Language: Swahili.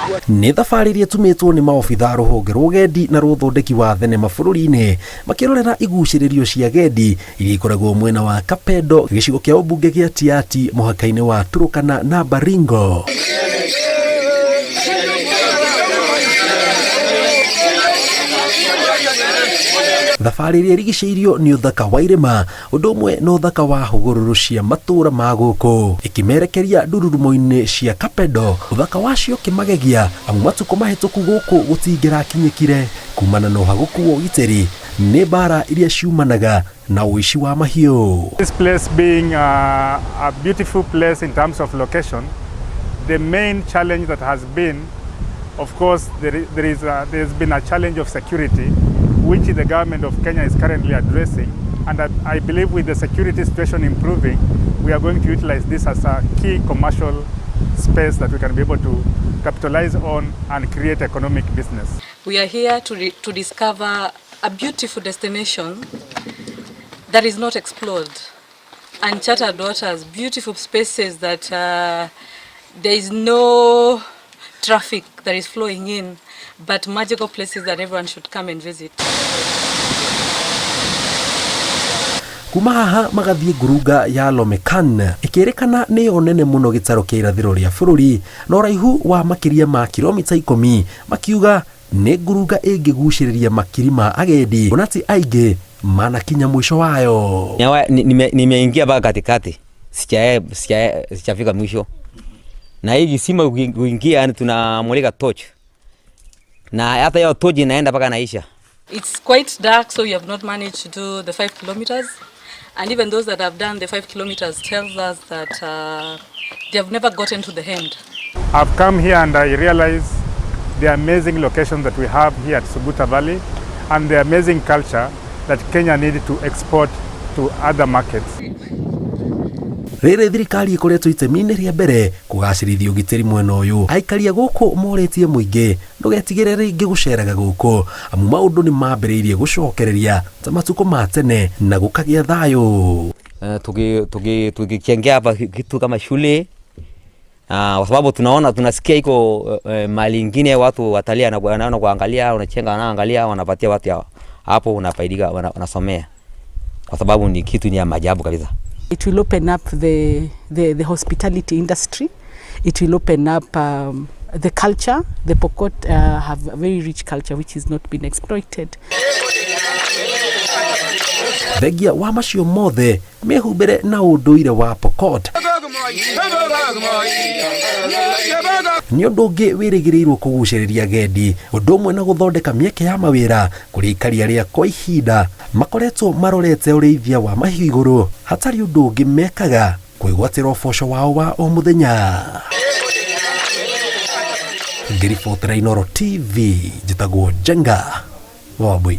Nĩ thabarĩ iria tumĩtwo nĩ maobitha rũhonge rwa ũgendi na rũthondeki wa thenema bũrũri-inĩ makĩrorera igucĩrĩrio cia agendi iria ikoragwo mwena wa Kapedo, gĩcigo kĩa ũmbunge gĩa Tiati, mũhaka-inĩ wa Turkana na Baringo. Thabarĩ iria irigicĩirio nĩ ũthaka wa irĩma, ũndũ ũmwe na ũthaka wa hũgũrũrũ cia matũũra ma gũkũ, ĩkĩmerekeria ndururumo-inĩ cia Kapedo. Ũthaka wacio kĩmagegia amu matukũ mahĩtũku gũkũ gũtingĩrakinyĩkire kumana na ũhagũku wa ũgitĩri nĩ mbara iria ciumanaga na ũici wa mahiũ. This place being a beautiful place in terms of location, the main challenge that has been, of course, there's been a challenge of security, which the government of Kenya is currently addressing, and I believe with the security situation improving, we are going to utilize this as a key commercial space that we can be able to capitalize on and create economic business. We are here to discover a beautiful destination that is not explored. Uncharted waters, beautiful spaces that there is no traffic that is flowing in, but magical places that everyone should come and visit. Kuma haha magathiĩ ngurunga ya Lomekan, ĩkĩrĩkana nĩyo nene mũno gĩtaro kĩa irathĩro rĩa bũrũri na ũraihu wa makĩria ma kilomita 10, makiuga nĩ ngurunga ĩngĩgucĩrĩria makiri ma agendi ona ti aingĩ manakinya mwisho wayo. Nimeingia mpaka katikati, sijafika mwisho, na hii kisima kuingia tunamulika torch, na hata hiyo torch inaenda mpaka naisha. It's quite dark, so you have not managed to do the 5 kilometers, and even those that have done the 5 kilometers tells us that they have never gotten to the end. I've come here and I realize the amazing location that we have here at Suguta Valley and the amazing culture that Kenya needed to export to other markets. Rĩrĩ thirikari ĩkoretwo itemi-inĩ rĩa mbere kũgacĩrithia ũgitĩri mwena ũyũ. Aikaria gũkũ moretie mũingĩ ndũgetigĩre rĩngĩ gũceraga gũkũ amu maũndũ nĩ mambĩrĩirie gũcokereria ta matukũ ma tene na gũkagĩa thayũ. Tukikiingia hapa kitu kama shule, kwa sababu tunasikia iko mali ingine watu watalii wanaona kuangalia, wanachenga wanaangalia, wanapatia watu hapo unafaidika, wanasomea, kwa sababu ni kitu ni maajabu kabisa. It will open up the hospitality industry. It will open up the culture. The Pokot have a very rich culture which is not been exploited. Thengia wa macio mothe mehumbĩre na ũndũire wa Pokot nĩ ũndũ ũngĩ wĩrĩgĩrĩirwo kũgucĩrĩria agendi, ũndũ ũmwe na gũthondeka mĩeke ya mawĩra kũrĩ aikaria arĩa kwa ihinda makoretwo marorete ũrĩithia wa mahiũ igũrũ hatarĩ ũndũ ũngĩ mekaga kwĩgwatĩra ũboco wao wa o mũthenya. Ngĩribotera Inooro TV, njĩtagwo Jenga Wambui.